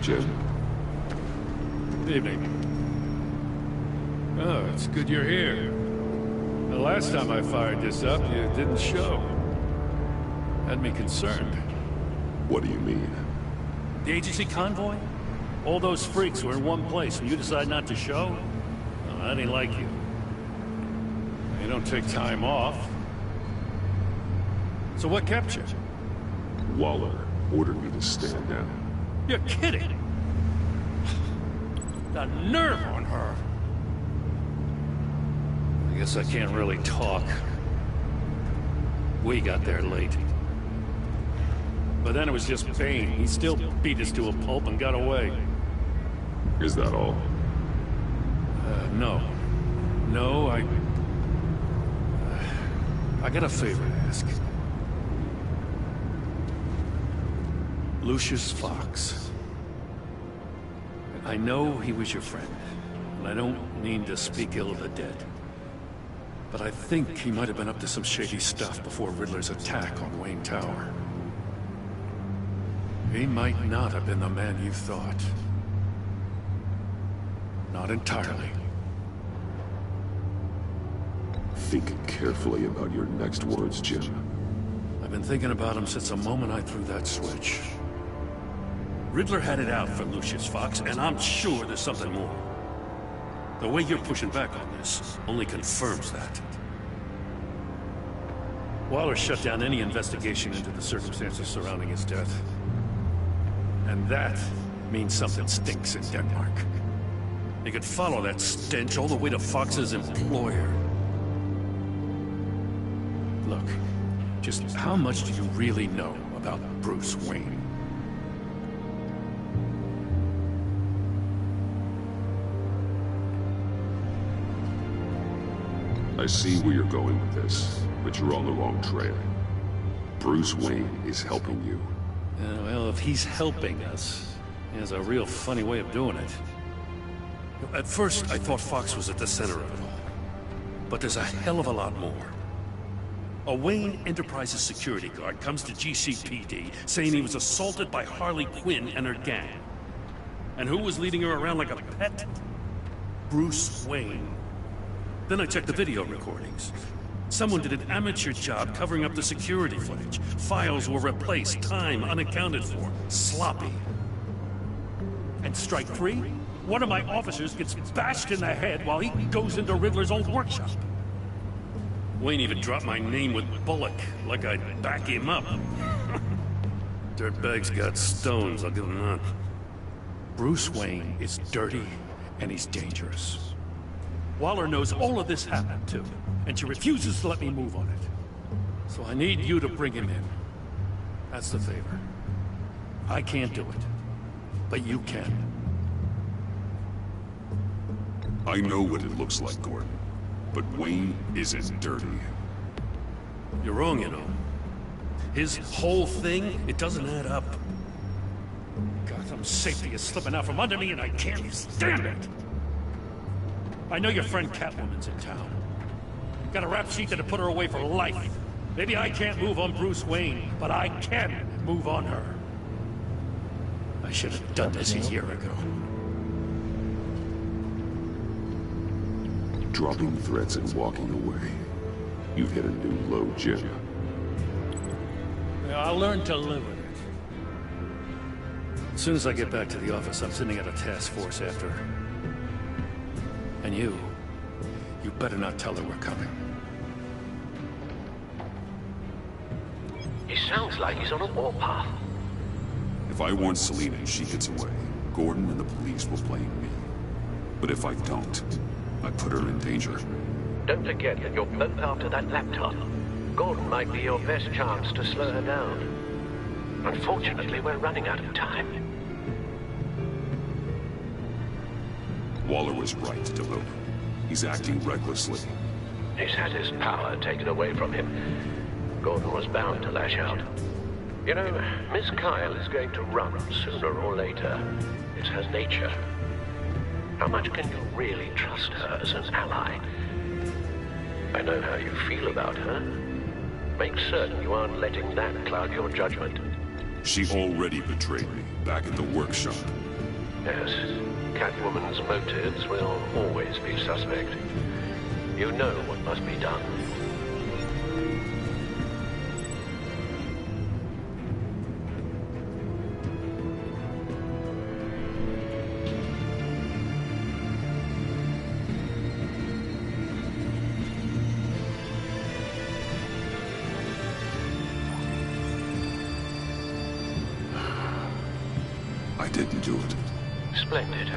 Jim? Evening. Oh, it's good you're here. The last time I fired this up, you didn't show. Had me concerned. What do you mean? The agency convoy? All those freaks were in one place and you decide not to show? Oh, I didn't like you. You don't take time off. So what kept you? Waller ordered me to stand down. You're kidding! The nerve on her! I guess I can't really talk. We got there late. But then it was just Bane. He still beat us to a pulp and got away. Is that all? No. No, I got a favor to ask. Lucius Fox. I know he was your friend, and I don't mean to speak ill of the dead. But I think he might have been up to some shady stuff before Riddler's attack on Wayne Tower. He might not have been the man you thought. Not entirely. Think carefully about your next words, Jim. I've been thinking about him since the moment I threw that switch. Riddler had it out for Lucius Fox, and I'm sure there's something more. The way you're pushing back on this only confirms that. Waller shut down any investigation into the circumstances surrounding his death. And that means something stinks in Denmark. You could follow that stench all the way to Fox's employer. Look, just how much do you really know about Bruce Wayne? I see where you're going with this, but you're on the wrong trail. Bruce Wayne is helping you. Well, if he's helping us, he has a real funny way of doing it. At first, I thought Fox was at the center of it all. But there's a hell of a lot more. A Wayne Enterprises security guard comes to GCPD saying he was assaulted by Harley Quinn and her gang. And who was leading her around like a pet? Bruce Wayne. Then I checked the video recordings. Someone did an amateur job covering up the security footage. Files were replaced, time unaccounted for, sloppy. And strike three? One of my officers gets bashed in the head while he goes into Riddler's old workshop. Wayne even dropped my name with Bullock, like I'd back him up. Dirtbag's got stones, I'll give him that. Bruce Wayne is dirty, and he's dangerous. Waller knows all of this happened, too, and she refuses to let me move on it. So I need you to bring him in. That's the favor. I can't do it, but you can. I know what it looks like, Gordon. But Wayne isn't dirty. You're wrong, you know. His whole thing, it doesn't add up. Gotham safety is slipping out from under me and I can't stand it! I know your friend Catwoman's in town. Got a rap sheet that'll put her away for life. Maybe I can't move on Bruce Wayne, but I can move on her. I should have done this a year ago. Dropping threats and walking away. You've hit a new low, Jim. I'll learn to live with it. As soon as I get back to the office, I'm sending out a task force after her. And you better not tell her we're coming. He sounds like he's on a warpath. If I warn Selina and she gets away, Gordon and the police will blame me. But if I don't, I put her in danger. Don't forget that you're both after that laptop. Gordon might be your best chance to slow her down. Unfortunately, we're running out of time. Waller was right to demote him. He's acting recklessly. He's had his power taken away from him. Gordon was bound to lash out. You know, Miss Kyle is going to run sooner or later. It's her nature. How much can you really trust her as an ally? I know how you feel about her. Make certain you aren't letting that cloud your judgment. She already betrayed me back at the workshop. Yes, Catwoman's motives will always be suspect. You know what must be done. I didn't do it. Splendid.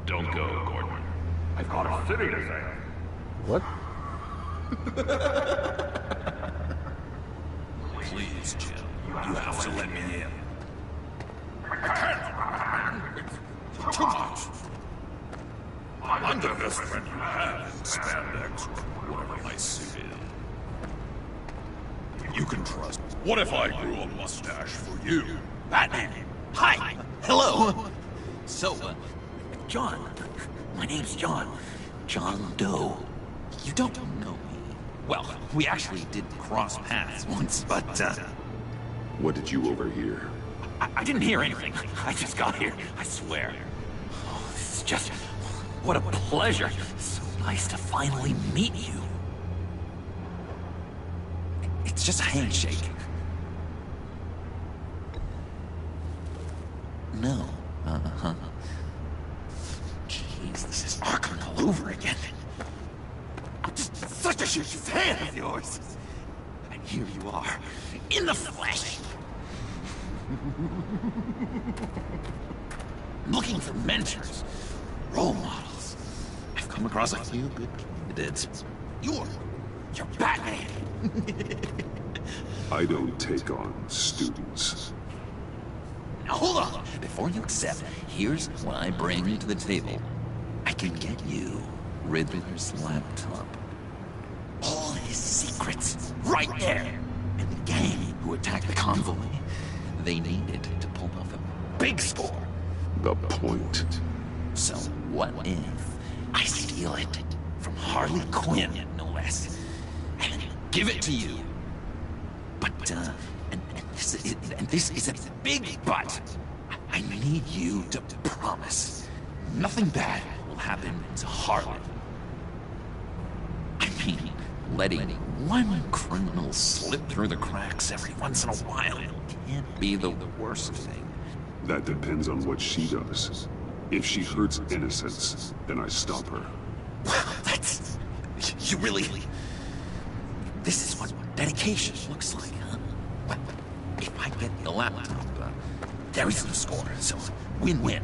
Don't go, Gordon. I've got a city to save. What? Please, Jim. You have to let me in. I can't. It's too much. I'm the best friend you have in spandex or whatever my suit is. You can trust. What if I grew a mustache for you? Batman! Hi! Hello! So, John. My name's John. John Doe. You don't know me. Well, we actually did cross paths once, but, What did you overhear? I didn't hear anything. I just got here, I swear. Oh, this is just... What a pleasure. So nice to finally meet you. It's just a handshake. No. Uh-huh. Jeez, this is Arkham all over again. I'm just such a huge fan of yours. And here you are, in the flesh. Looking for mentors, role models. I've come across a few good candidates. You're Batman. I don't take on students. Now hold on. Before you accept, here's what I bring to the table. I can get you Riddler's laptop. All his secrets, right there. And the gang who attacked the convoy, they needed to pull off a big score. The point. So what if I steal it from Harley Quinn, no less, and give it to you? But, and this is a big but. I need you to promise nothing bad will happen to Harley. I mean, letting one criminal slip through the cracks every once in a while can't be the worst thing. That depends on what she does. If she hurts innocents, then I stop her. Wow, that's... You really... This is what dedication looks like, huh? Well, if I get the laptop, there is no score, so win-win.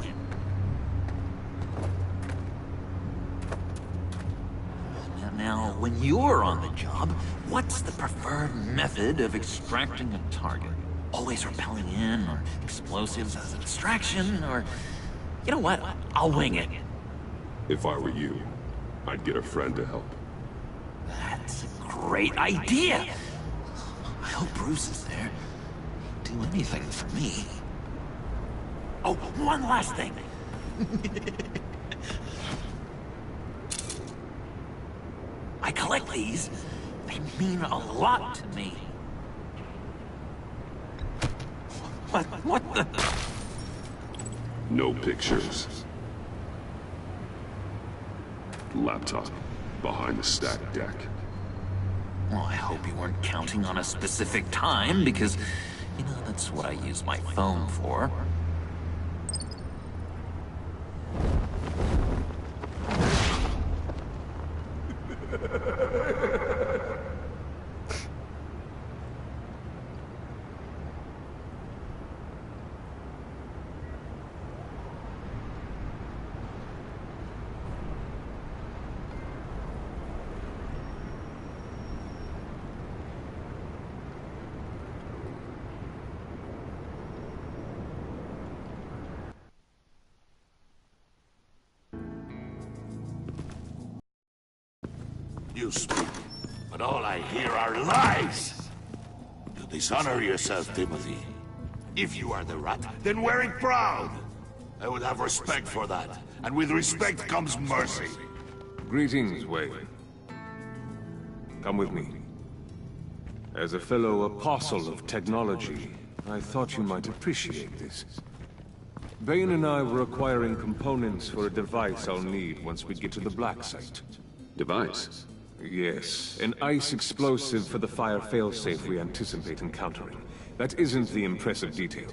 Now, when you're on the job, what's the preferred method of extracting a target? Always rappelling in, or explosives as a distraction, or... You know what? I'll wing it. If I were you, I'd get a friend to help. That's a great idea! I hope Bruce is there. He'd do anything for me. Oh, one last thing. I collect these. They mean a lot to me. What the... No pictures. Laptop behind the stack deck. Well, I hope you weren't counting on a specific time, because, you know, that's what I use my phone for. You speak, but all I hear are lies! You dishonor yourself, Timothy. If you are the rat, then wear it proud! I would have respect for that, and with respect comes mercy. Greetings, Wayne. Come with me. As a fellow apostle of technology, I thought you might appreciate this. Bane and I were acquiring components for a device I'll need once we get to the Black Site. Device? Yes, an ice explosive for the fire failsafe we anticipate encountering. That isn't the impressive detail.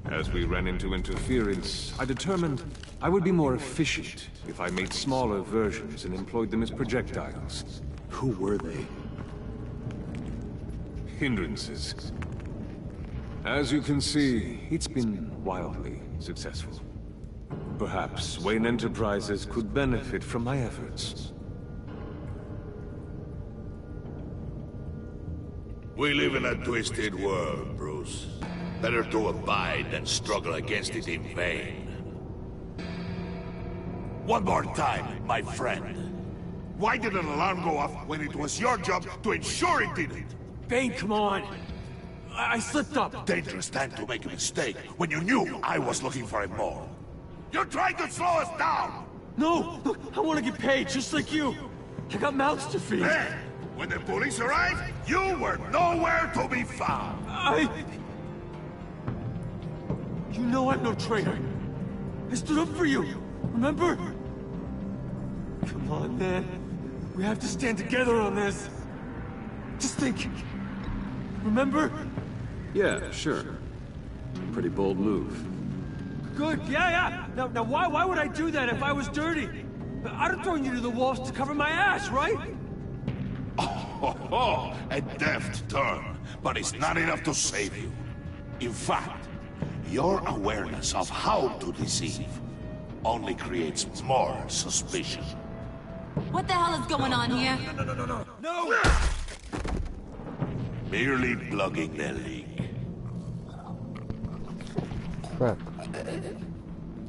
As we ran into interference, I determined I would be more efficient if I made smaller versions and employed them as projectiles. Who were they? Hindrances. As you can see, it's been wildly successful. Perhaps Wayne Enterprises could benefit from my efforts. We live in a twisted world, Bruce. Better to abide than struggle against it in vain. One more time, my friend. Why did an alarm go off when it was your job to ensure it didn't? Bane, come on! I slipped up! Dangerous time to make a mistake when you knew I was looking for him more. You're trying to slow us down! No! Look, I want to get paid, just like you! I got mouths to feed! Then, when the police arrived, you were nowhere to be found! You know I'm no traitor! I stood up for you, remember? Come on, man. We have to stand together on this. Just think. Remember? Yeah, sure. Pretty bold move. Good, yeah. Now why would I do that if I was dirty? I'd have thrown you to the walls to cover my ass, right? Oh, a deft turn, but it's not enough to save you. In fact, your awareness of how to deceive only creates more suspicion. What the hell is going on here? No! Merely plugging the leak. Crap.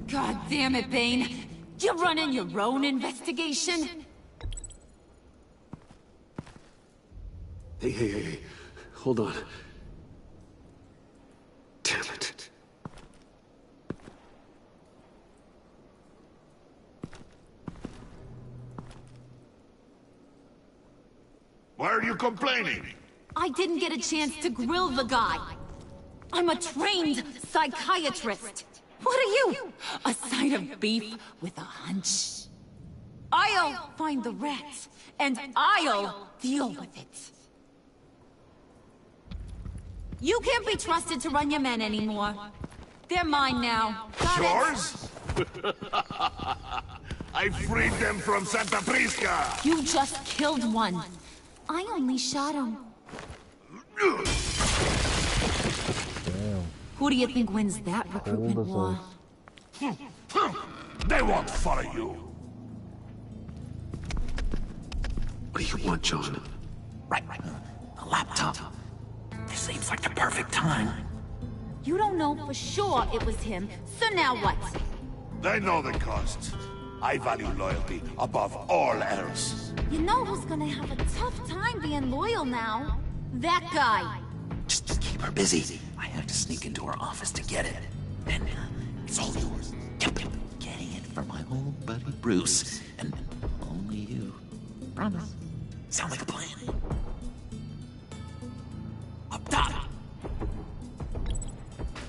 God damn it, Bane. You're running your own investigation? Hey. Hold on. Damn it. Why are you complaining? I didn't get a chance to grill the guy. I'm a trained psychiatrist. What are you? A side of beef with a hunch? I'll find the rats, and I'll deal with it. You can't be trusted to run your men anymore. They're mine now. Got it? Yours? I freed them from Santa Prisca! You just killed one. I only shot him. Damn. Who do you think wins that recruitment Cold as war? They won't follow you. What do you want, John? Right. A laptop. This seems like the perfect time. You don't know for sure it was him, so now what? They know the cost. I value loyalty above all else. You know who's gonna have a tough time being loyal now? That guy. Just keep her busy. I have to sneak into her office to get it. Then it's all yours. Yep. Getting it for my old buddy Bruce. And only you. Promise. Sound like a plan? Up top!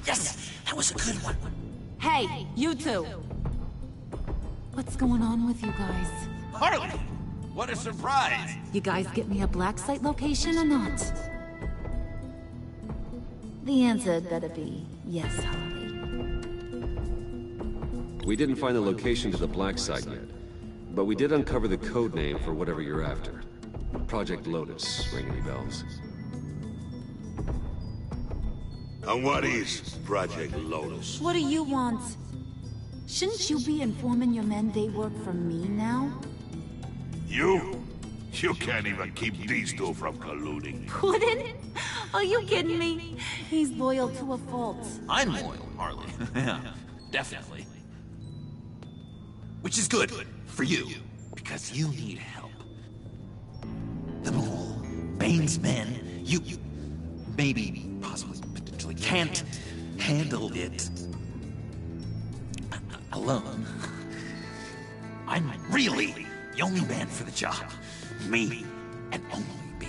Yes! That was a good one. Hey, you two. What's going on with you guys? Harley! What a surprise! You guys get me a black site location or not? The answer had better be yes, Harley. We didn't find the location to the black site yet, but we did uncover the code name for whatever you're after. Project Lotus. Ring any bells? And what is Project Lotus? What do you want? Shouldn't you be informing your men they work for me now? You? You can't even keep these two from colluding. Couldn't? Are you kidding me? He's loyal to a fault. I'm loyal, Harley. Yeah, definitely. Which is good for you, because you need help. The Mole, Bane's men, you maybe, possibly, potentially can't handle it alone. I'm really the only man for the job. Me, and only me.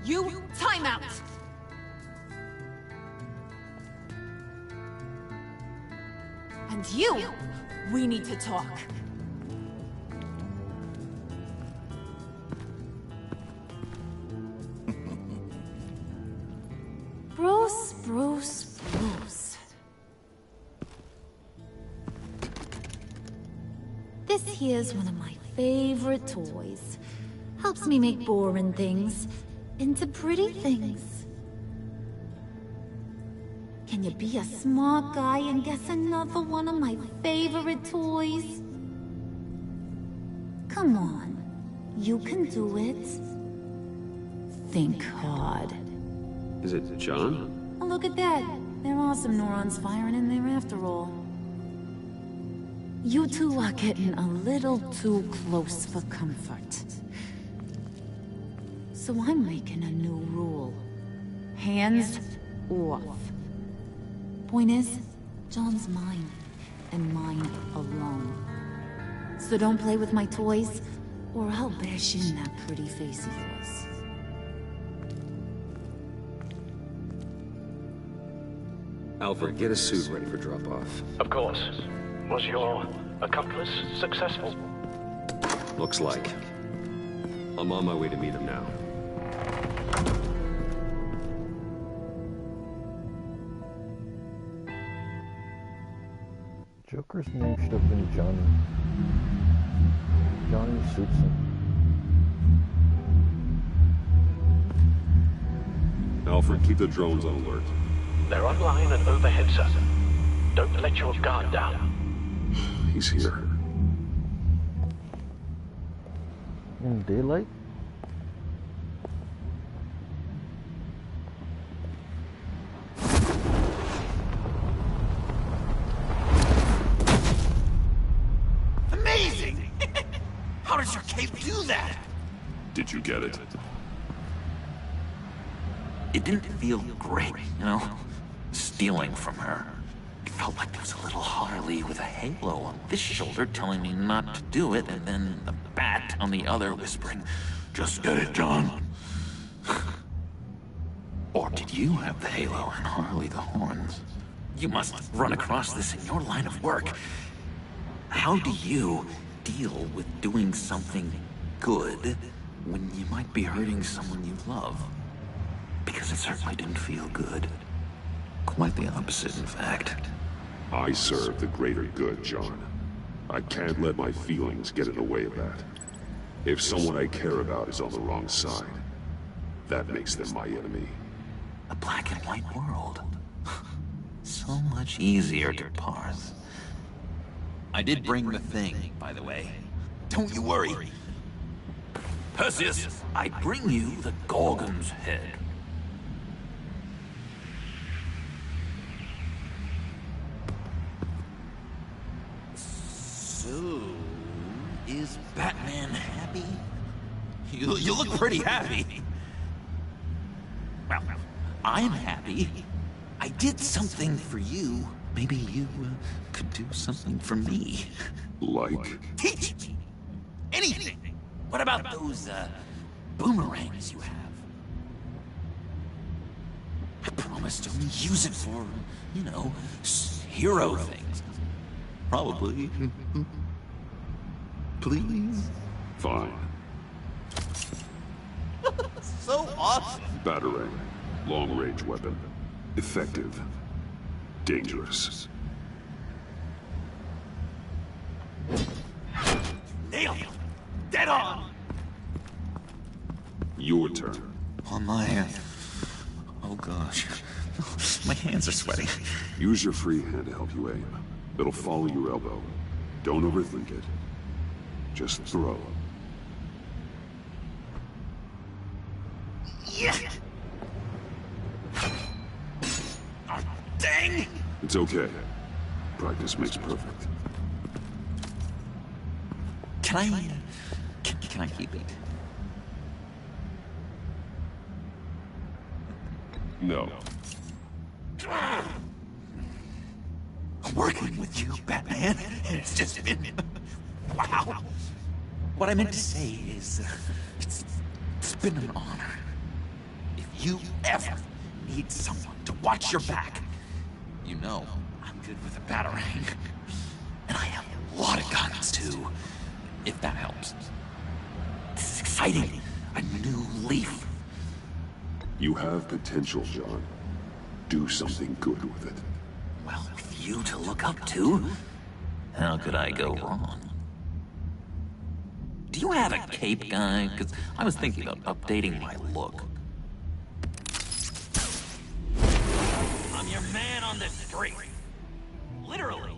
You, time out! And you, we need to talk. Bruce. This here's one of my favorite toys. Helps me make boring things into pretty things. Can you be a smart guy and guess another one of my favorite toys? Come on, you can do it. Think hard. Is it John? Oh, look at that. There are some neurons firing in there after all. You two are getting a little too close for comfort. So I'm making a new rule. Hands off. Point is, John's mine, and mine alone. So don't play with my toys, or I'll bash in that pretty face of yours. Alfred, get a suit ready for drop-off. Of course. Was your accomplice successful? Looks like. I'm on my way to meet him now. Joker's name should have been Johnny. Johnny Soupson. Alfred, keep the drones on alert. They're online and overhead, sir. Don't let your guard down. He's here. In daylight? Amazing! How does your cape do that? Did you get it? It didn't feel great, you know? Stealing from her. It felt like there was a little Harley with a halo on this shoulder telling me not to do it, and then the bat on the other whispering, "Just get it, John." Or did you have the halo and Harley the horns? You must run across this in your line of work. How do you deal with doing something good when you might be hurting someone you love? Because it certainly didn't feel good. Quite the opposite, in fact. I serve the greater good, John. I can't let my feelings get in the way of that. If someone I care about is on the wrong side, that makes them my enemy. A black and white world. So much easier to parse. I did bring the thing, by the way. Don't you worry. Perseus, I bring you the Gorgon's head. So, is Batman happy? You look pretty happy. Well, I'm happy. I did something for you. Maybe you could do something for me. Like? Teach me! Anything! What about those, boomerangs you have? I promised to only use it for, you know, hero things. Probably. Please? Fine. So awesome! Batarang. Long-range weapon. Effective. Dangerous. Nailed him! Dead on! Your turn. On my, oh gosh. My hands are sweating. Use your free hand to help you aim. It'll follow your elbow. Don't overthink it. Just throw. Yeah! Oh, dang! It's okay. Practice makes perfect. Can I, can I keep it? No. Working with you, Batman, and it's just been Wow. What I meant to say is, it's been an honor. If you ever need someone to watch your back, you know I'm good with a batarang. And I have a lot of guns, too, if that helps. This is exciting. A new leaf. You have potential, John. Do something good with it. Well, with you to look up to, how could I go wrong? Do you have a cape, guy? Because I was thinking about updating my look. I'm your man on the street. Literally.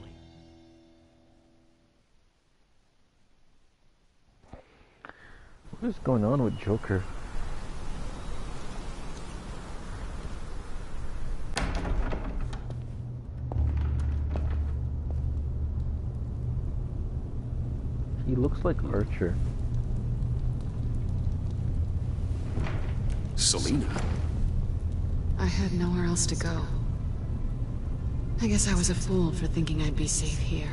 What is going on with Joker? He looks like Archer. Selina? I had nowhere else to go. I guess I was a fool for thinking I'd be safe here.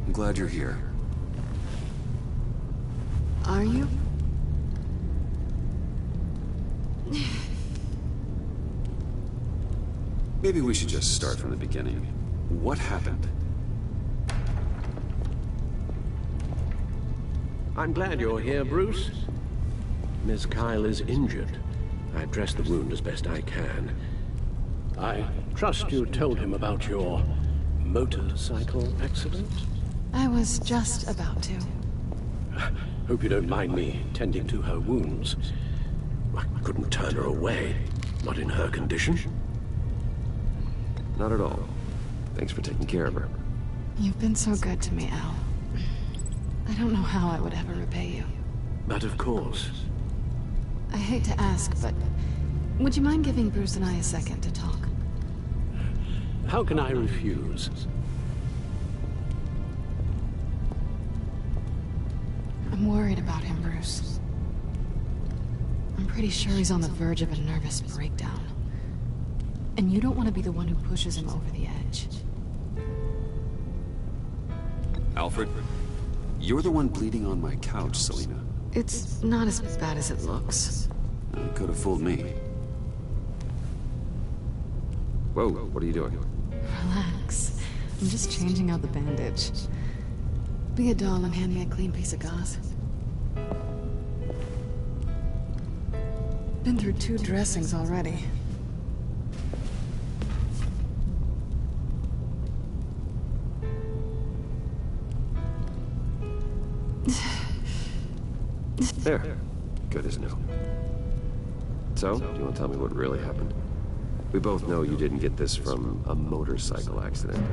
I'm glad you're here. Are you? Maybe we should just start from the beginning. What happened? I'm glad you're here, Bruce. Miss Kyle is injured. I dressed the wound as best I can. I trust you told him about your motorcycle accident? I was just about to. Hope you don't mind me tending to her wounds. I couldn't turn her away, not in her condition. Not at all. Thanks for taking care of her. You've been so good to me, Al. I don't know how I would ever repay you. But of course. I hate to ask, but would you mind giving Bruce and I a second to talk? How can I refuse? I'm worried about him, Bruce. I'm pretty sure he's on the verge of a nervous breakdown. And you don't want to be the one who pushes him over the edge. Alfred, you're the one bleeding on my couch, Selina. It's not as bad as it looks. You could have fooled me. Whoa, what are you doing? Relax. I'm just changing out the bandage. Be a doll and hand me a clean piece of gauze. Been through 2 dressings already. There. Good as new. So, do you want to tell me what really happened? We both know you didn't get this from a motorcycle accident.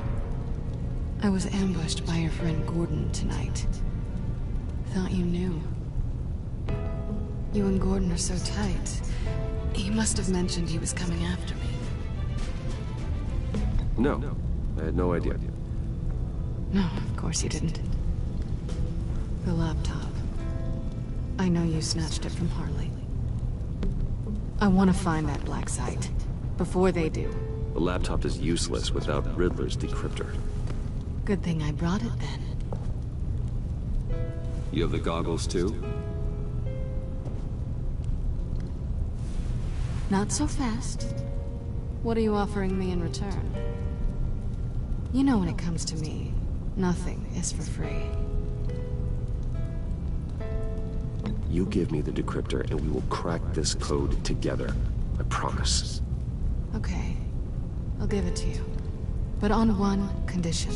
I was ambushed by your friend Gordon tonight. Thought you knew. You and Gordon are so tight. He must have mentioned he was coming after me. No, I had no idea. No, of course you didn't. The laptop. I know you snatched it from Harley. I want to find that black site. Before they do. The laptop is useless without Riddler's decryptor. Good thing I brought it then. You have the goggles too? Not so fast. What are you offering me in return? You know when it comes to me, nothing is for free. You give me the decryptor and we will crack this code together. I promise. Okay. I'll give it to you. But on one condition.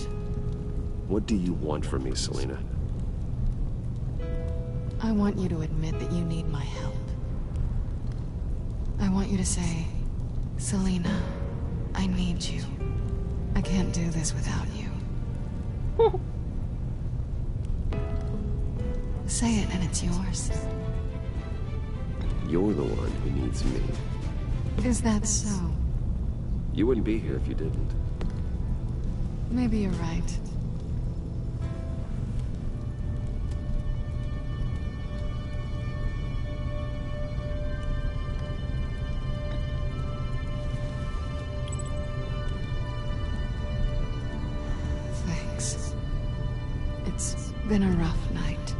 What do you want from me, Selina? I want you to admit that you need my help. I want you to say, Selina, I need you. I can't do this without you. Say it and it's yours. You're the one who needs me. Is that so? You wouldn't be here if you didn't. Maybe you're right. been a rough night.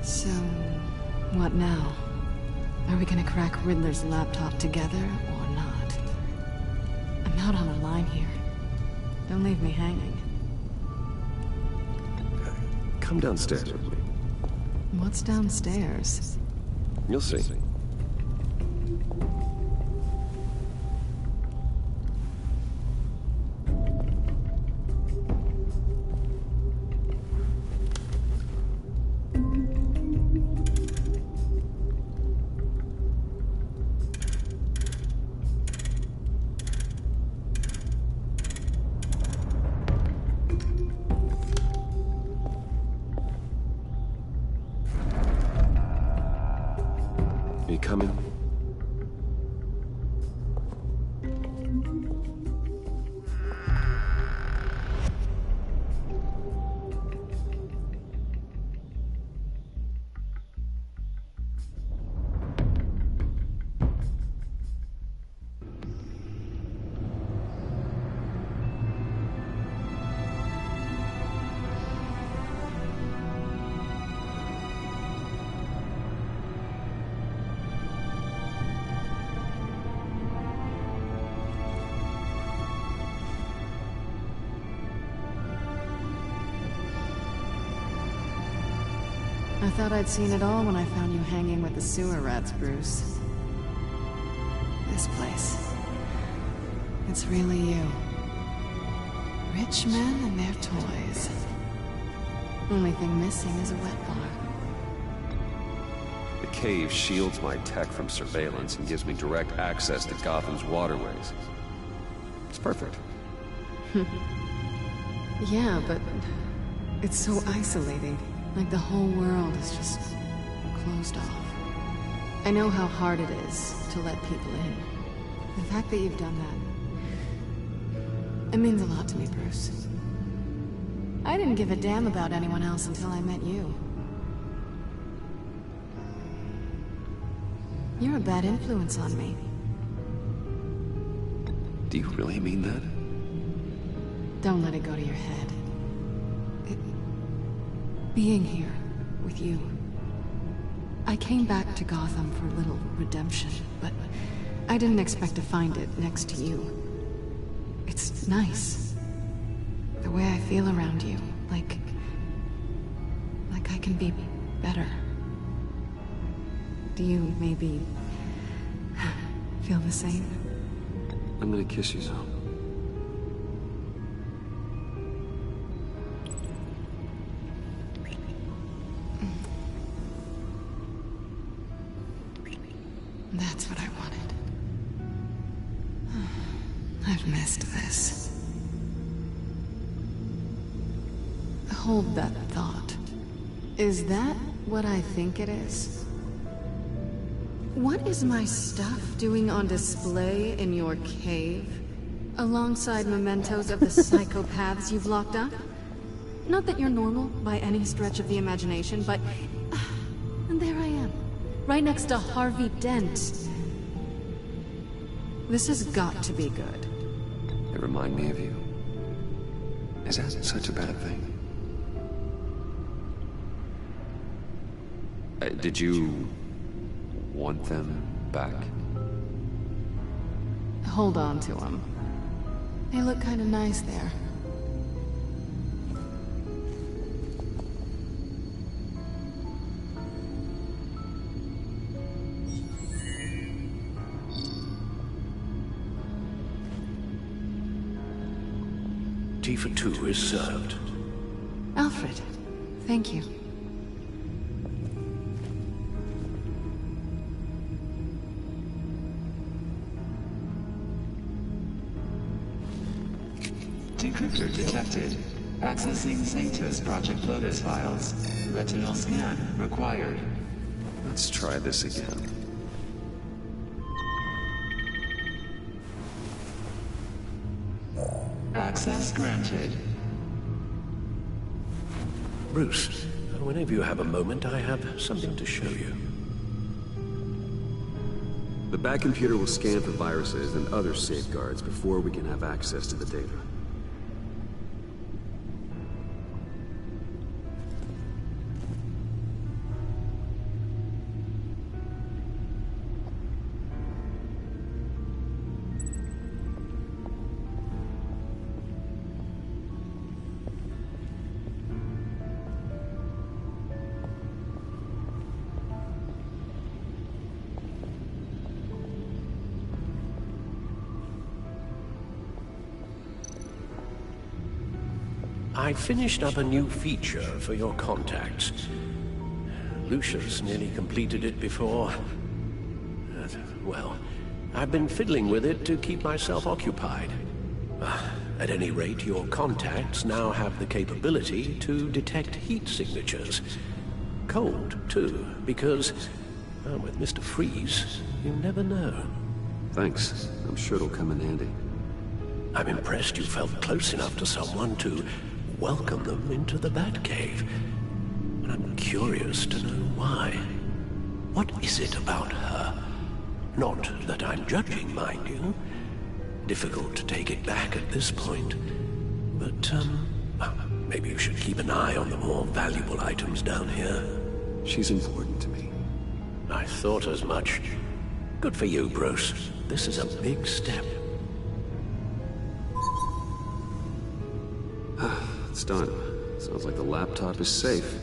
So, what now? Are we gonna crack Riddler's laptop together, or not? I'm out on a line here. Don't leave me hanging. Come downstairs with me. What's downstairs? You'll see. You coming? I thought I'd seen it all when I found you hanging with the sewer rats, Bruce. This place. It's really you. Rich men and their toys. Only thing missing is a wet bar. The cave shields my tech from surveillance and gives me direct access to Gotham's waterways. It's perfect. Yeah, but it's so isolating. Like the whole world is just closed off. I know how hard it is to let people in. The fact that you've done that, it means a lot to me, Bruce. I didn't give a damn about anyone else until I met you. You're a bad influence on me. Do you really mean that? Don't let it go to your head. Being here with you. I came back to Gotham for a little redemption, but I didn't expect to find it next to you. It's nice. The way I feel around you, like I can be better. Do you maybe feel the same? I'm gonna kiss you, though. That's what I wanted. I've missed this. Hold that thought. Is that what I think it is? What is my stuff doing on display in your cave? Alongside mementos of the psychopaths you've locked up? Not that you're normal by any stretch of the imagination, but... and there I am. Right next to Harvey Dent. This has got to be good. They remind me of you. Is that such a bad thing? Did you want them back? Hold on to them. They look kind of nice there. Tea for two is served. Alfred, thank you. Decryptor detected. Accessing Sanctus Project Lotus files. Retinal scan required. Let's try this again. Access granted. Bruce, whenever you have a moment, I have something to show you. The back computer will scan for viruses and other safeguards before we can have access to the data. I finished up a new feature for your contacts. Lucius nearly completed it before. Well, I've been fiddling with it to keep myself occupied. At any rate, your contacts now have the capability to detect heat signatures. Cold, too, because, with Mr. Freeze, you never know. Thanks. I'm sure it'll come in handy. I'm impressed you felt close enough to someone to welcome them into the Batcave. And I'm curious to know why. What is it about her? Not that I'm judging, mind you. Difficult to take it back at this point. But, maybe you should keep an eye on the more valuable items down here. She's important to me. I thought as much. Good for you, Bruce. This is a big step. It's done. Sounds like the laptop is safe.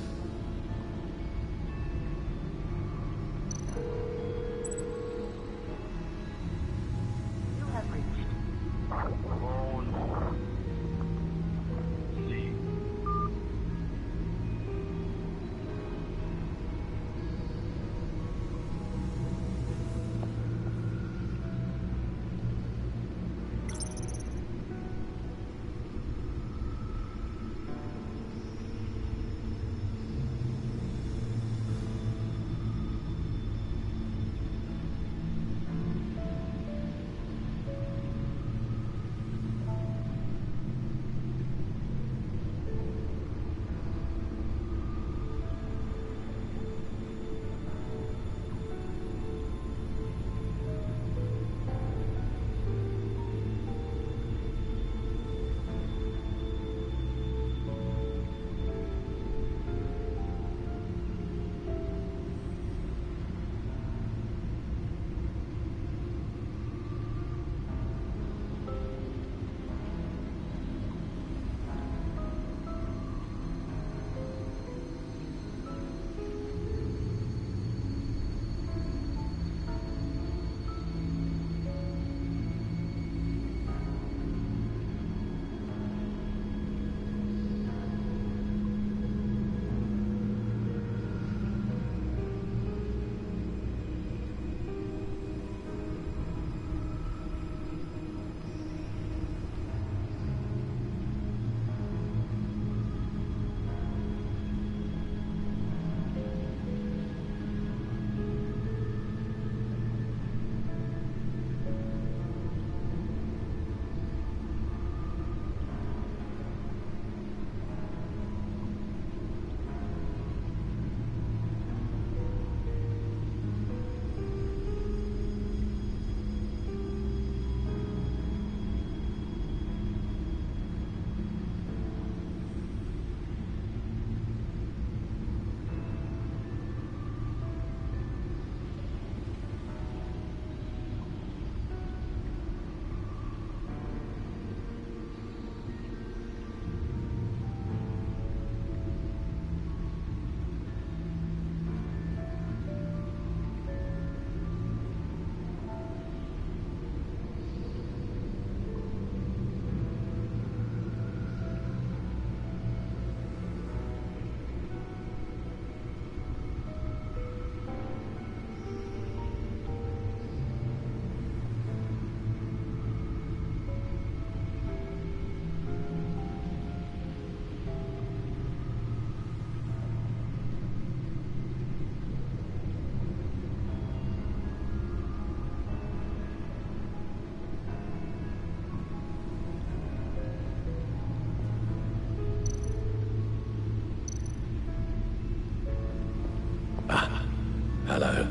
Hello.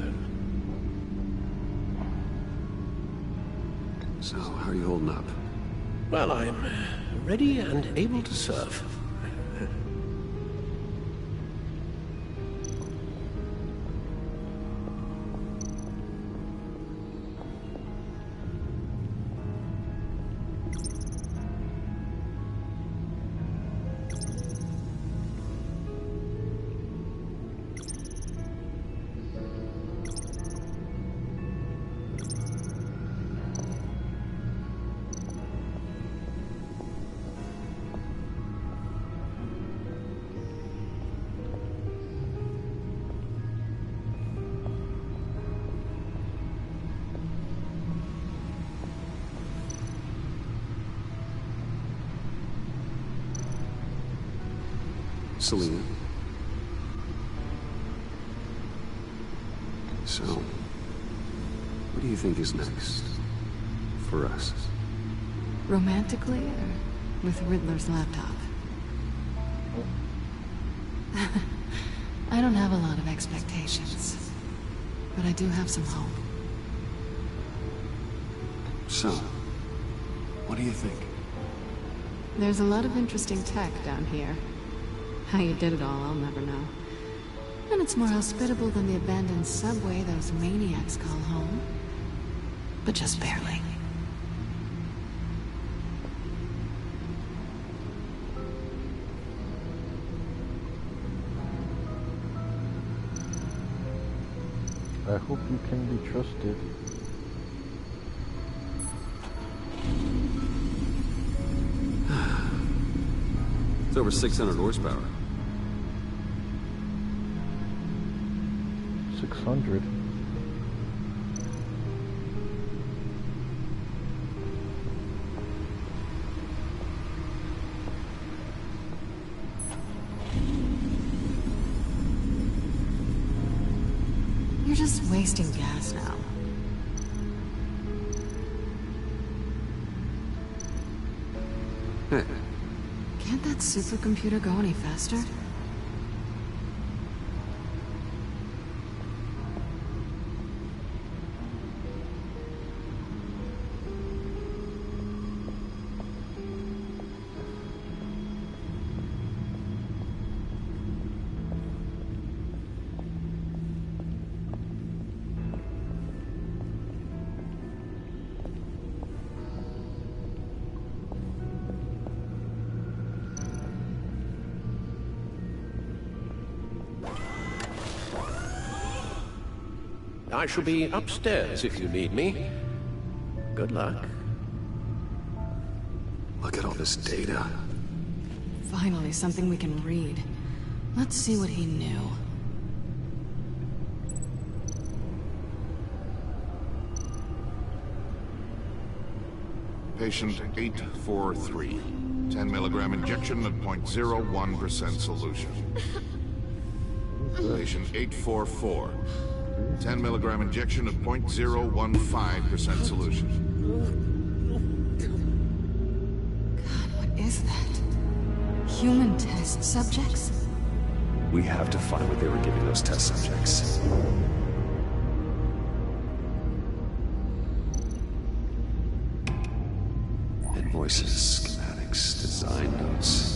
So, how are you holding up? Well, I'm ready and able to serve. Selena. So, what do you think is next? For us? Romantically, or with Riddler's laptop? I don't have a lot of expectations, but I do have some hope. So, what do you think? There's a lot of interesting tech down here. How you did it all, I'll never know. And it's more hospitable than the abandoned subway those maniacs call home. But just barely. I hope you can be trusted. It's over 600 horsepower. 600. You're just wasting gas now. Hey. Can't that supercomputer go any faster? I shall be upstairs if you need me. Good luck. Look at all this data. Finally, something we can read. Let's see what he knew. Patient 843. 10 milligram injection at 0.01% solution. Patient 844. 10 milligram injection at 0.015% solution. God, what is that? Human test subjects? We have to find what they were giving those test subjects. Invoices, schematics, design notes.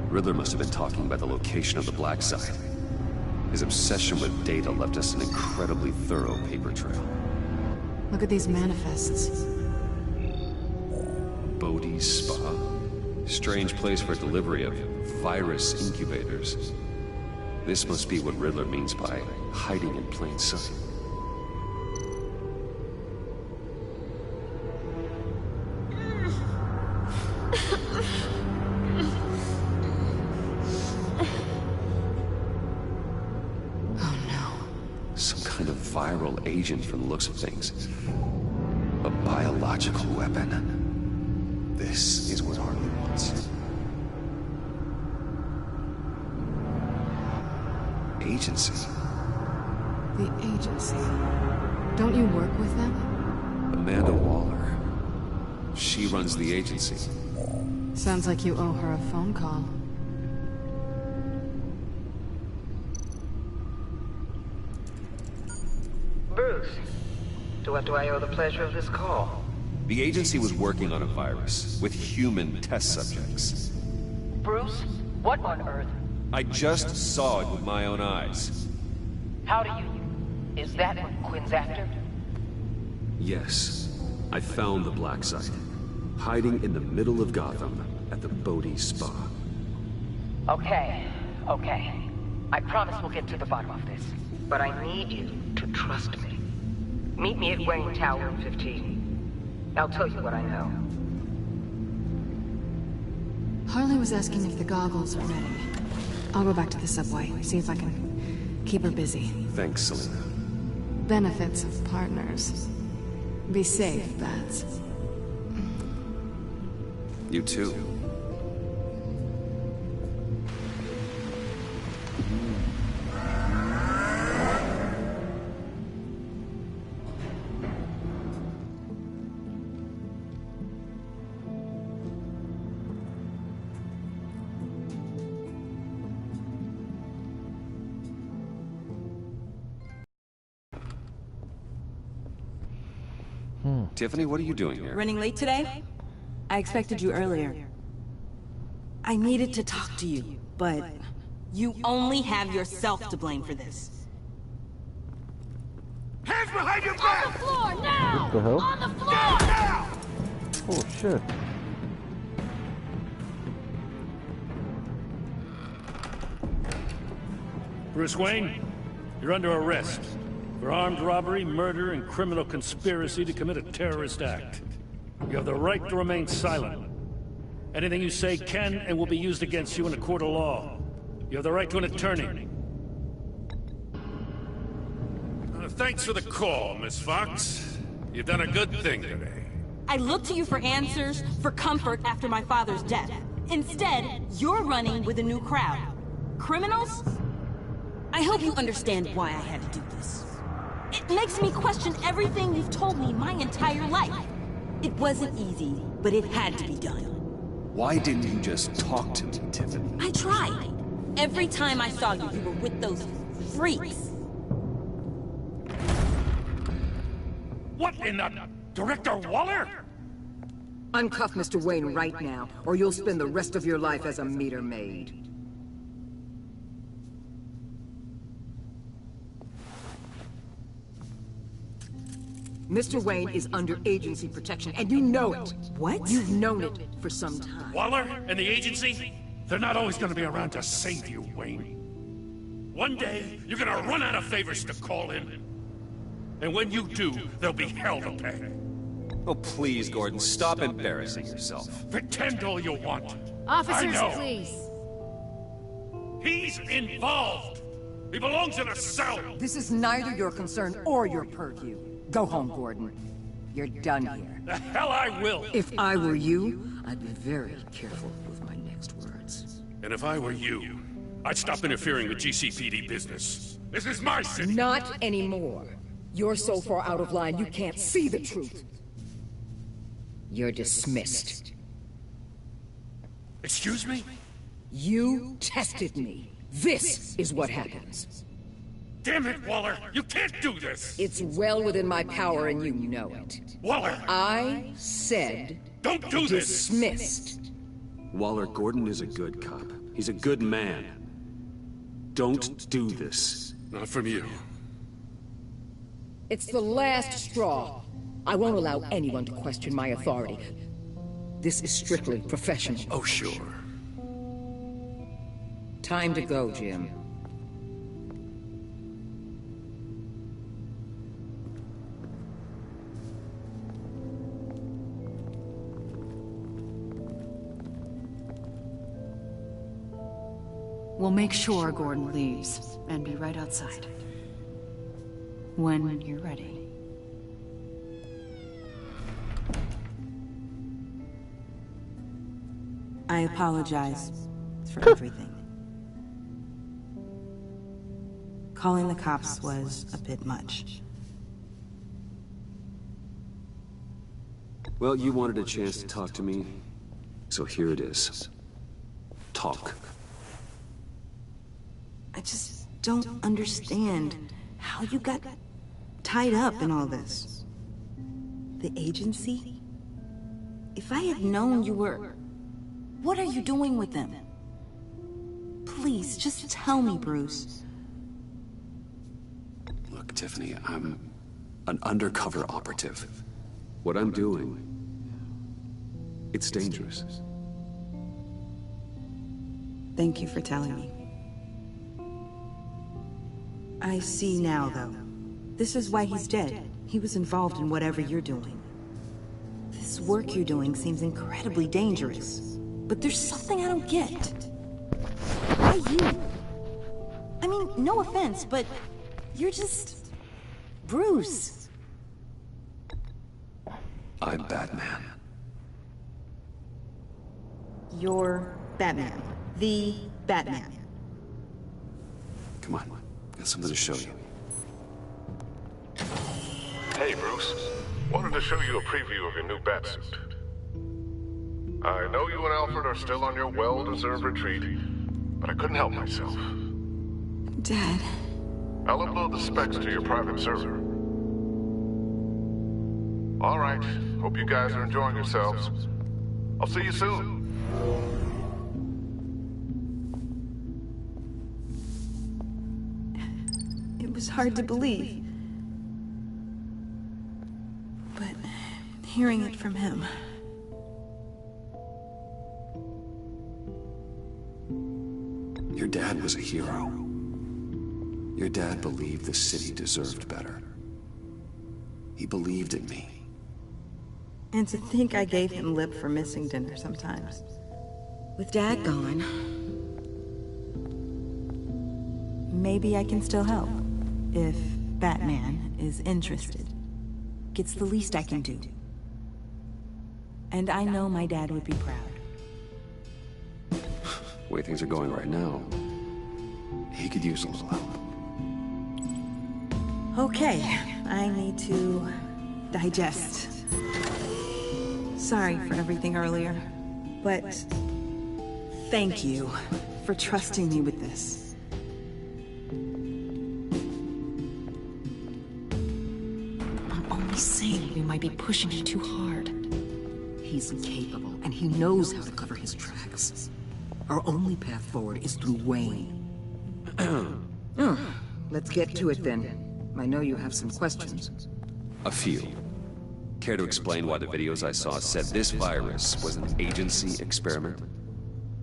Riddler must have been talking about the location of the black site. His obsession with data left us an incredibly thorough paper trail. Look at these manifests. Bodhi's Spa? Strange place for delivery of virus incubators. This must be what Riddler means by hiding in plain sight. temporal agent from the looks of things. A biological weapon. This is what Harley wants. Agency. The agency. Don't you work with them? Amanda Waller. She runs the agency. Sounds like you owe her a phone call. Bruce, to what do I owe the pleasure of this call? The agency was working on a virus with human test subjects. Bruce, what on earth? I just saw it with my own eyes. How do you... Is that what Quinn's after? Yes. I found the black site. Hiding in the middle of Gotham at the Bodhi Spa. Okay. I promise we'll get to the bottom of this. But I need you to trust me. Meet me at Wayne Tower in 15. I'll tell you what I know. Harley was asking if the goggles are ready. I'll go back to the subway, see if I can keep her busy. Thanks, Selena. Benefits of partners. Be safe, Bats. You too. Tiffany, what are you doing here? Running late today? I expected you earlier. I needed to talk to you, but you only have yourself to blame for this. Hands behind your back! On the floor, now! What the hell? On the floor! Now! Oh shit. Bruce Wayne, you're under arrest for armed robbery, murder, and criminal conspiracy to commit a terrorist act. You have the right to remain silent. Anything you say can and will be used against you in a court of law. You have the right to an attorney. Thanks for the call, Miss Fox. You've done a good thing today. I looked to you for answers, for comfort after my father's death. Instead, you're running with a new crowd. Criminals? I hope you understand why I had to do this. It makes me question everything you've told me my entire life. It wasn't easy, but it had to be done. Why didn't you just talk to me, Tiffany? I tried. Every time I saw you, you were with those freaks. What in the... Director Waller? Uncuff Mr. Wayne right now, or you'll spend the rest of your life as a meter maid. Mr. Wayne is under agency protection, and you know it. What? You've known it for some time. Waller and the agency? They're not always gonna be around to save you, Wayne. One day, you're gonna run out of favors to call in. And when you do, there'll be hell to pay. Oh, please, Gordon, stop embarrassing yourself. Pretend all you want. Officers, I know. please. He's involved. He belongs in a cell. This is neither your concern or your purview. Go home, Gordon. You're done here. The hell I will. If I were you, I'd be very careful with my next words. And if I were you, I'd stop interfering with GCPD business. This is my city. Not anymore. You're so far out of line you can't see the truth. You're dismissed. Excuse me? You tested me. This is what happens. Damn it, Waller! You can't do this! It's well within my power and you know it. Waller! I said... Don't do this! Dismissed. Waller, Gordon is a good cop. He's a good man. Don't do this. Not from you. It's the last straw. I won't allow anyone to question my authority. This is strictly professional. Oh, sure. Time to go, Jim. We'll make sure Gordon leaves, and be right outside. when you're ready. I apologize for everything. Calling the cops was a bit much. Well, you wanted a chance to talk to me, so here it is. Talk. I just don't understand how you got tied up in all this. The agency? If I had known you were... What are you doing with them? Please, just tell me, Bruce. Look, Tiffany, I'm an undercover operative. What I'm doing, it's dangerous. Thank you for telling me. I see now, though. This is why he's dead. He was involved in whatever you're doing. This work you're doing seems incredibly dangerous. But there's something I don't get. Why you? I mean, no offense, but you're just... Bruce. I'm Batman. You're Batman. The Batman. Come on, got something to show you. Hey, Bruce. Wanted to show you a preview of your new batsuit. I know you and Alfred are still on your well-deserved retreat, but I couldn't help myself. Dad. I'll upload the specs to your private server. All right. Hope you guys are enjoying yourselves. I'll see you soon. It was hard to believe. But hearing it from him... Your dad was a hero. Your dad believed the city deserved better. He believed in me. And to think I gave him lip for missing dinner sometimes. With Dad gone... Maybe I can still help. If Batman is interested. It's the least I can do. And I know my dad would be proud. The way things are going right now, he could use a little help. Okay, I need to digest. Sorry for everything earlier, but thank you for trusting me with this. I'm only saying we might be pushing it too hard. He's capable, and he knows how to cover his tracks. Our only path forward is through Wayne. Let's get to it then. I know you have some questions. A few. Care to explain why the videos I saw said this virus was an agency experiment?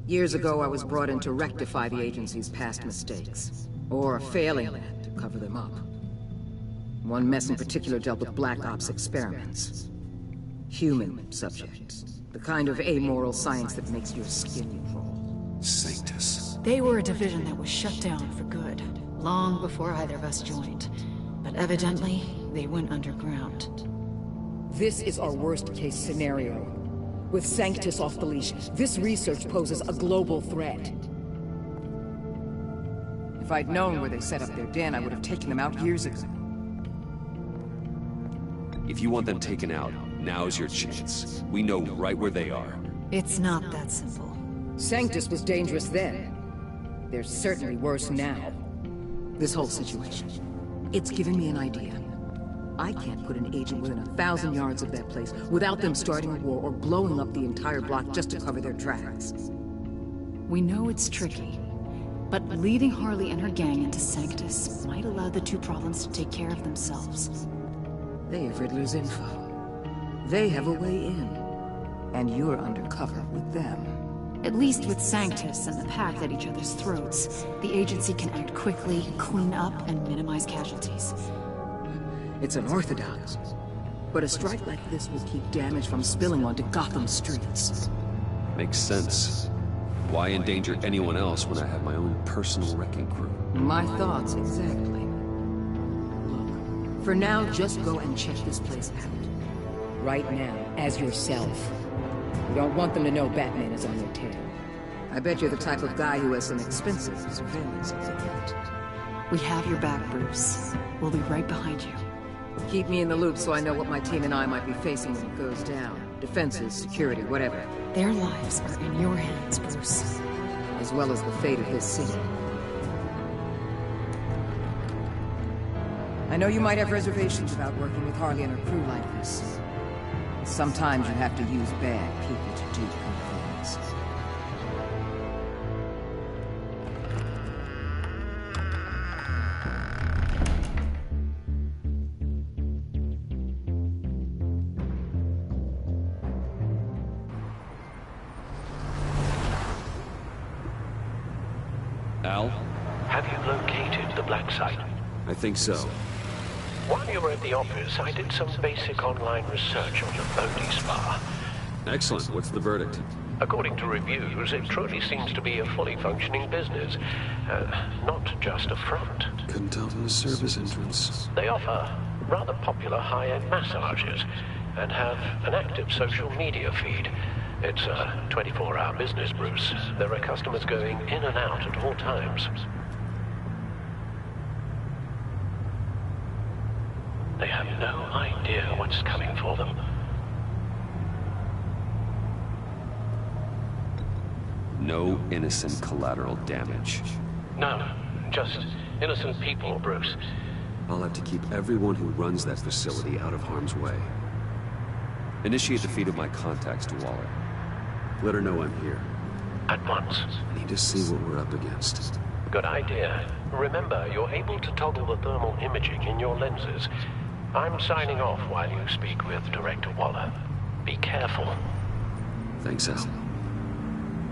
Years ago, I was brought in to rectify the agency's past mistakes. Or failing that, to cover them up. One mess in particular dealt with Black Ops experiments. Human subjects. The kind of amoral science that makes your skin crawl. Sanctus. They were a division that was shut down for good, long before either of us joined. But evidently, they went underground. This is our worst-case scenario. With Sanctus off the leash, this research poses a global threat. If I'd known where they set up their den, I would have taken them out years ago. If you want them taken out, now's your chance. We know right where they are. It's not that simple. Sanctus was dangerous then. They're certainly worse now. This whole situation, it's given me an idea. I can't put an agent within 1,000 yards of that place without them starting a war or blowing up the entire block just to cover their tracks. We know it's tricky, but leading Harley and her gang into Sanctus might allow the two problems to take care of themselves. They have Riddler's info. They have a way in. And you're undercover with them. At least with Sanctus and the Pact at each other's throats, the agency can act quickly, clean up, and minimize casualties. It's unorthodox. But a strike like this will keep damage from spilling onto Gotham streets. Makes sense. Why endanger anyone else when I have my own personal wrecking crew? My thoughts, exactly. Look, For now, just go and check this place out. Right now, as yourself. You don't want them to know Batman is on your tail. I bet you're the type of guy who has some expensive surveillance equipment. We have your back, Bruce. We'll be right behind you. Keep me in the loop so I know what my team and I might be facing when it goes down. Defenses, security, whatever. Their lives are in your hands, Bruce. As well as the fate of this city. I know you might have reservations about working with Harley and her crew like this. Sometimes you have to use bad people to do good things. Al? Have you located the black site? I think so. While you were at the office, I did some basic online research on the Bodhi Spa. Excellent. What's the verdict? According to reviews, it truly seems to be a fully functioning business. Not just a front. Couldn't tell from the service entrance. They offer rather popular high-end massages and have an active social media feed. It's a 24-hour business, Bruce. There are customers going in and out at all times. They have no idea what's coming for them. No innocent collateral damage. No, just innocent people, Bruce. I'll have to keep everyone who runs that facility out of harm's way. Initiate the feed of my contacts to Waller. Let her know I'm here. At once. I need to see what we're up against. Good idea. Remember, you're able to toggle the thermal imaging in your lenses. I'm signing off while you speak with Director Waller. Be careful. Thanks, Al.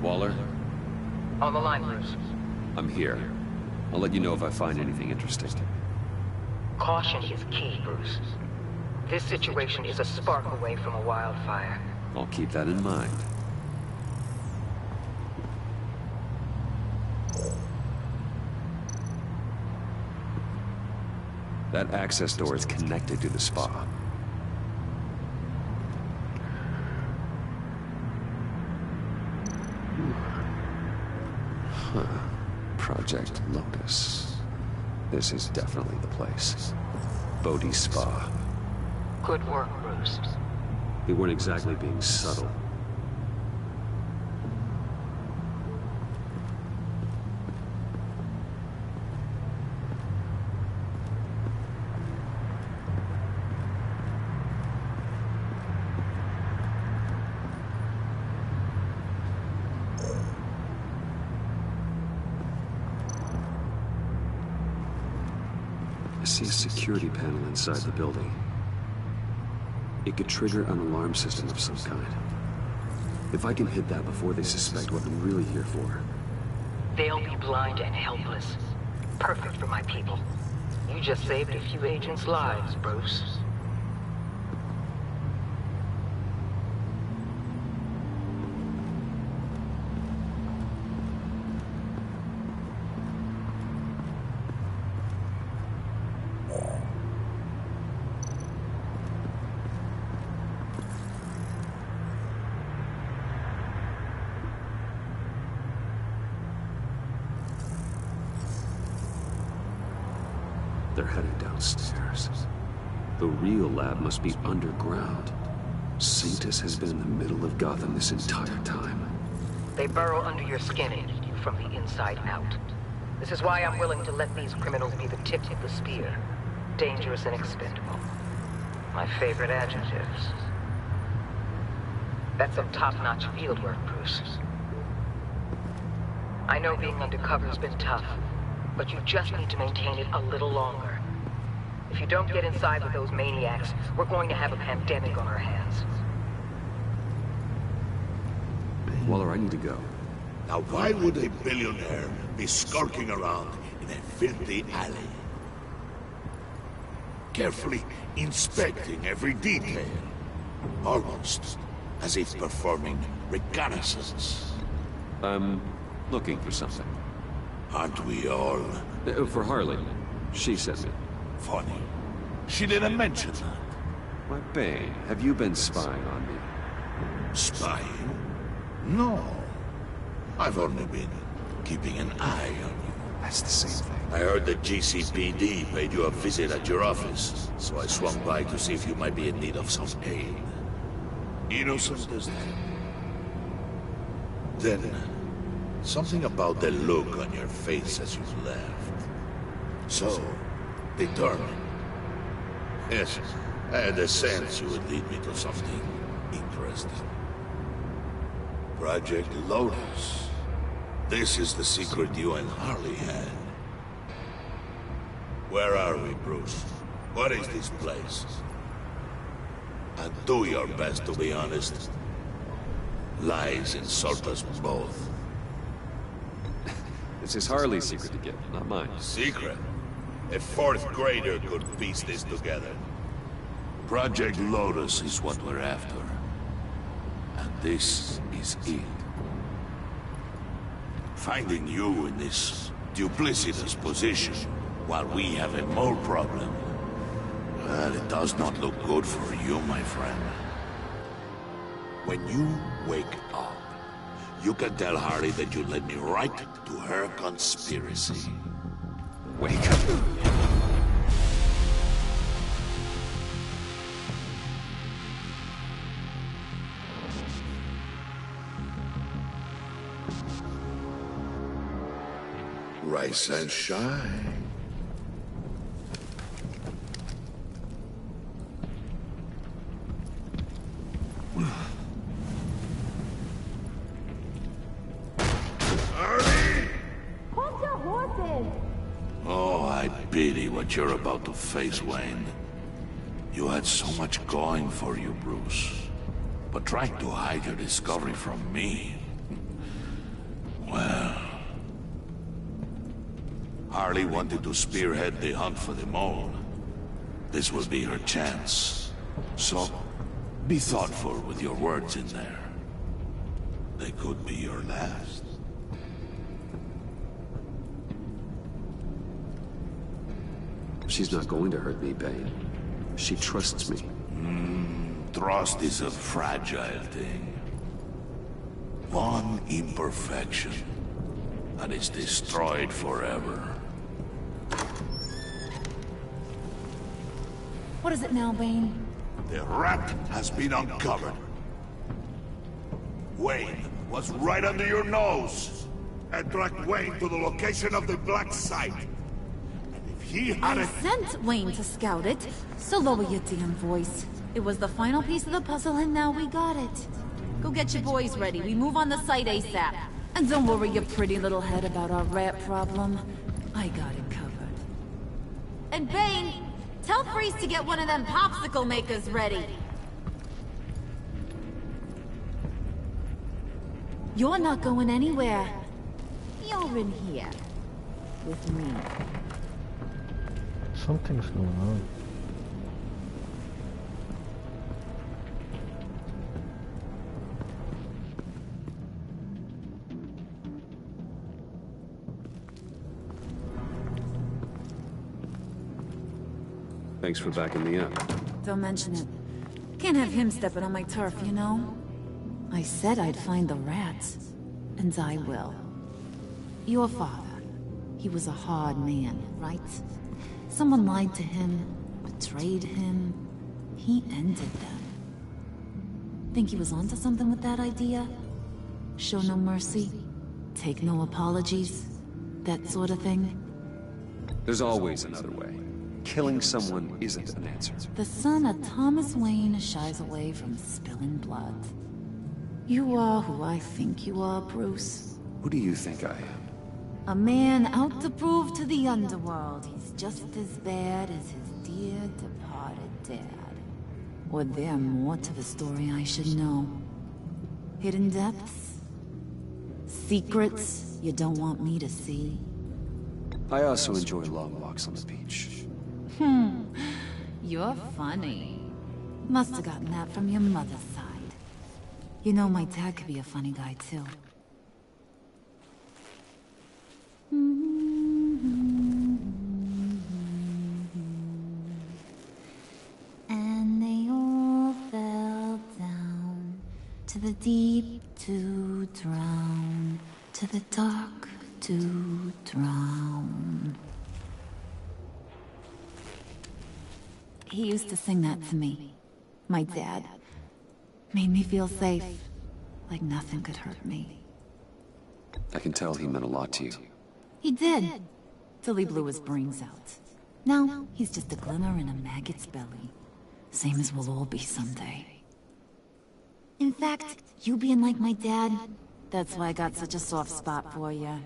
Waller? On the line, Bruce. I'm here. I'll let you know if I find anything interesting. Caution is key, Bruce. This situation is a spark away from a wildfire. I'll keep that in mind. That access door is connected to the spa. Huh. Project Lotus. This is definitely the place. Bodhi Spa. Good work, Bruce. They weren't exactly being subtle. I see a security panel inside the building. It could trigger an alarm system of some kind. If I can hit that before they suspect what I'm really here for. They'll be blind and helpless. Perfect for my people. You just saved a few agents' lives, Bruce. They're headed downstairs. The real lab must be underground. Sanctus has been in the middle of Gotham this entire time. They burrow under your skin and eat you from the inside out. This is why I'm willing to let these criminals be the tip of the spear. Dangerous and expendable. My favorite adjectives. That's some top-notch field work, Bruce. I know being undercover's been tough, but you just need to maintain it a little longer. If you don't get inside with those maniacs, we're going to have a pandemic on our hands. Waller, I need to go. Now why would a billionaire be skulking around in a filthy alley? Carefully inspecting every detail. Almost as if performing reconnaissance. I'm looking for something. Aren't we all? For Harley. She sent me. Funny. She didn't mention that. Why, Bane, have you been spying on me? Spying? No. I've only been keeping an eye on you. That's the same thing. I heard the GCPD paid you a visit at your office, so I swung by to see if you might be in need of some aid. Innocent as that. Then, something about the look on your face as you left. So, determined. Yes, I had a sense you would lead me to something interesting. Project Lotus. This is the secret you and Harley had. Where are we, Bruce? What is this place? And do your best to be honest. Lies insult us both. This is Harley's secret to get, not mine. Secret? A fourth grader could piece this together. Project Lotus is what we're after. And this is it. Finding you in this duplicitous position while we have a mole problem, well, it does not look good for you, my friend. When you wake up, you can tell Harley that you led me right to her conspiracy. Wake up. Rise and shine. Hold your horses! Oh, I pity what you're about to face, Wayne. You had so much going for you, Bruce. But trying to hide your discovery from me... well... Harley wanted to spearhead the hunt for the mole. This will be her chance. So, be thoughtful with your words in there. They could be your last. She's not going to hurt me, Bane. She trusts me. Trust is a fragile thing. One imperfection, and it's destroyed forever. What is it now, Bane? The rat has been uncovered. Wayne was right under your nose. And tracked Wayne to the location of the black site. And if he had I sent Wayne to scout it, so lower your damn voice. It was the final piece of the puzzle and now we got it. Go get your boys ready, we move on the site ASAP. And don't worry your pretty little head about our rat problem. I got it covered. And Bane, tell Freeze to get one of them popsicle makers ready. You're not going anywhere. You're in here. With me. Something's going on. Thanks for backing me up. Don't mention it. Can't have him stepping on my turf, you know? I said I'd find the rats. And I will. Your father. He was a hard man, right? Someone lied to him, betrayed him. He ended them. Think he was onto something with that idea? Show no mercy? Take no apologies? That sort of thing? There's always another way. Killing someone isn't an answer. The son of Thomas Wayne shies away from spilling blood. You are who I think you are, Bruce. Who do you think I am? A man out to prove to the underworld he's just as bad as his dear departed dad. Or there more to the story I should know. Hidden depths? Secrets you don't want me to see? I also enjoy long walks on the beach. You're funny. Must have gotten that from your mother's side. You know my dad could be a funny guy, too. To the deep to drown, to the dark to drown. He used to sing that to me. My dad. Made me feel safe. Like nothing could hurt me. I can tell he meant a lot to you. He did. Till he blew his brains out. Now, he's just a glimmer in a maggot's belly. Same as we'll all be someday. In fact, you being like my dad, that's why I got such a soft spot for you.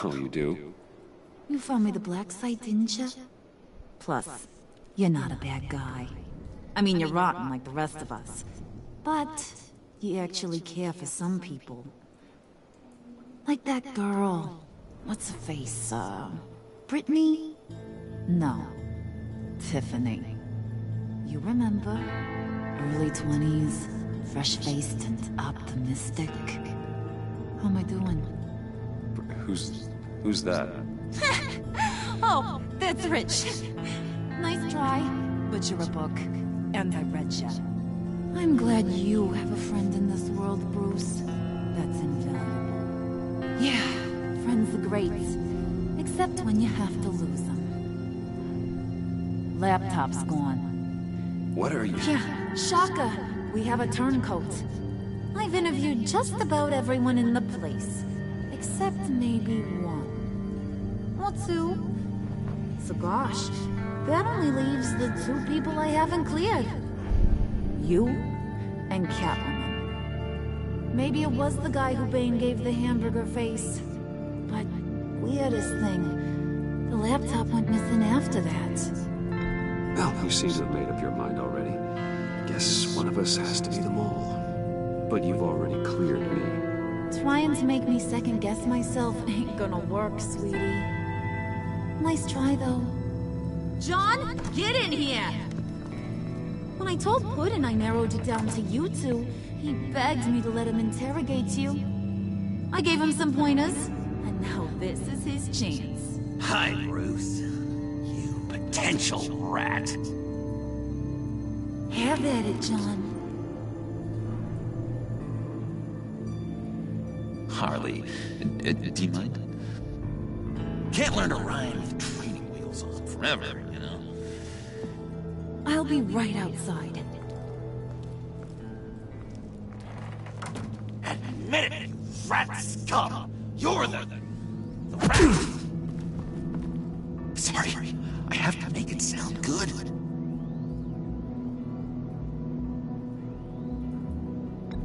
Oh, you do? You found me the black site, didn't you? Plus, you're not a bad guy. I mean, you're rotten like the rest of us. But you actually care for some people. Like that girl. What's her face, Brittany? No. Tiffany. You remember? Early 20s, fresh-faced and optimistic. How am I doing? Who's that? Oh, that's Rich. Nice try, but you're a book, and I read ya. I'm glad you have a friend in this world, Bruce. That's invaluable. Yeah, friends are great. Except when you have to lose them. Laptop's gone. What are you? Yeah, shocker. We have a turncoat. I've interviewed just about everyone in the place. Except maybe one. Or two. So gosh, that only leaves the two people I haven't cleared. You and Catwoman. Maybe it was the guy who Bane gave the hamburger face. But weirdest thing, the laptop went missing after that. Well, you seem to have made up your mind already. Guess one of us has to be the mole. But you've already cleared me. Trying to make me second-guess myself ain't gonna work, sweetie. Nice try, though. John, get in here! When I told Puddin' I narrowed it down to you two, he begged me to let him interrogate you. I gave him some pointers, and now this is his chance. Hi, Bruce. You potential rat. Have at it, John. Harley, do you mind? Can't learn to ride with training wheels on forever, you know? I'll be right outside. Admit it, you rat scum! You're the rat! Sorry, I have to make it sound good.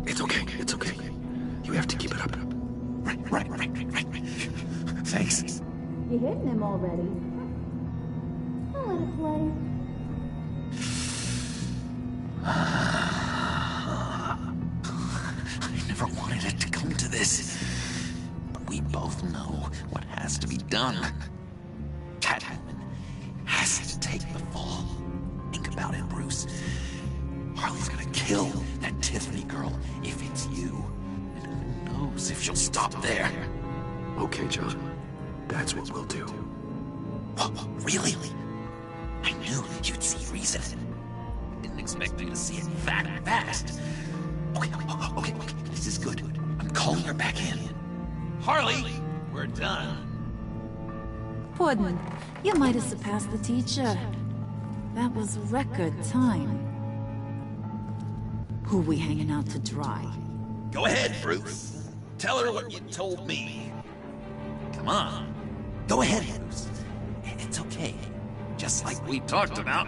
It's okay, it's okay. You have to keep it up. Right. Thanks. You hitting him already? I'll let it play. I never wanted it to come to this. But we both know what has to be done. Catwoman has to take the fall. Think about it, Bruce. Harley's gonna kill that Tiffany girl if it's you. And who knows if she'll stop there. Okay, John. That's what we'll do. Whoa, really? I knew you'd see reason. I didn't expect you to see it that fast. Okay. This is good. I'm calling her back in. Harley, we're done. Puddin', you might have surpassed the teacher. That was record time. Who we hanging out to dry? Go ahead, Bruce. Tell her what you told me. Come on. Go ahead, Bruce. It's okay. Just like we talked about.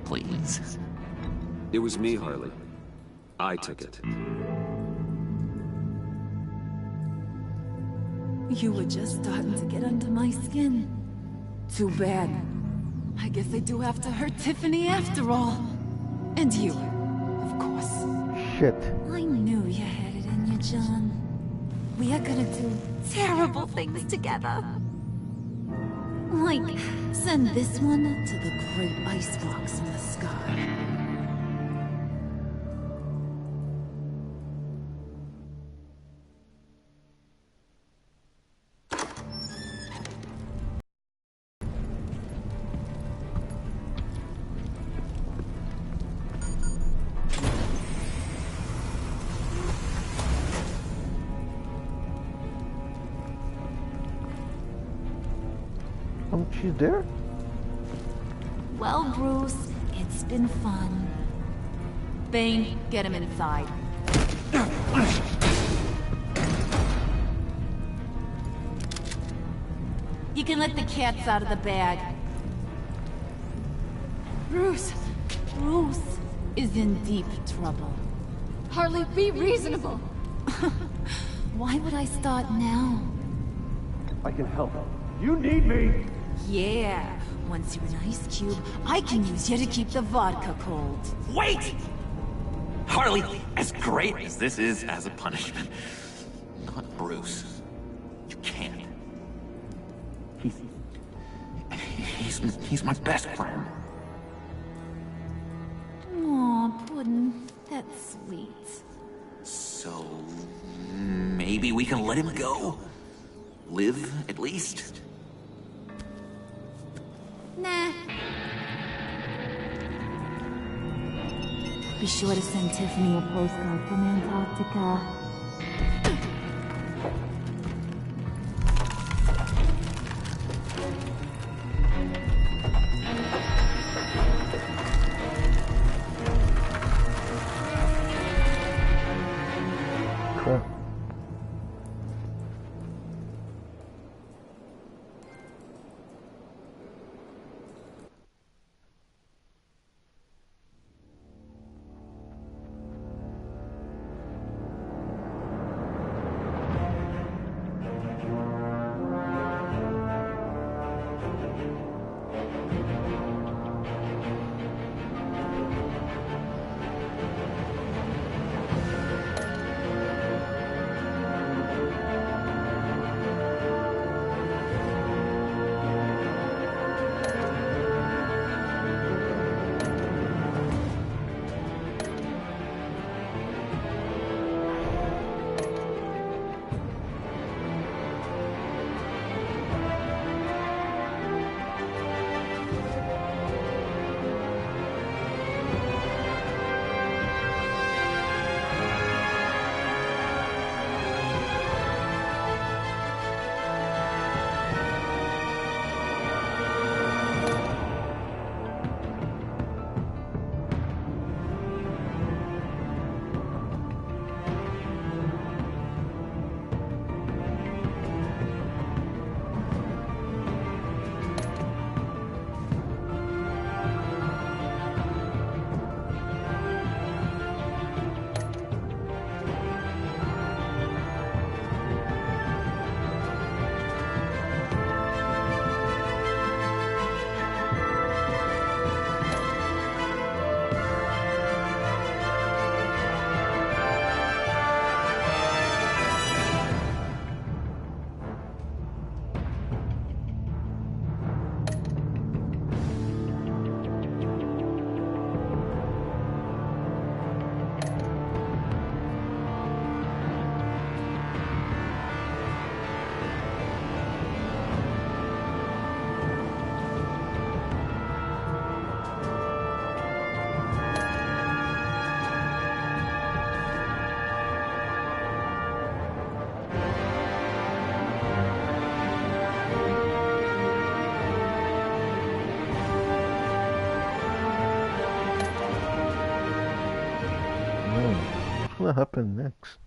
Please. It was me, Harley. I took it. You were just starting to get under my skin. Too bad. I guess I do have to hurt Tiffany after all. And you, of course. Shit. I knew you had it in you, John. We are gonna do terrible things together. Like, send this one to the great icebox in the sky. She's there? Well, Bruce, it's been fun. Bane, get him inside. You can let the cats out of the bag. Bruce is in deep trouble. Harley, be reasonable. Why would I start now? I can help. You need me! Yeah, once you're an ice cube, I can use you to keep the vodka cold. Wait! Harley, as great as this is as a punishment, not Bruce. You can't. He's my best friend. Aw, Puddin', that's sweet. So maybe we can let him go? Live, at least? Nah. Be sure to send Tiffany a postcard from Antarctica. What happened next?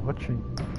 watching.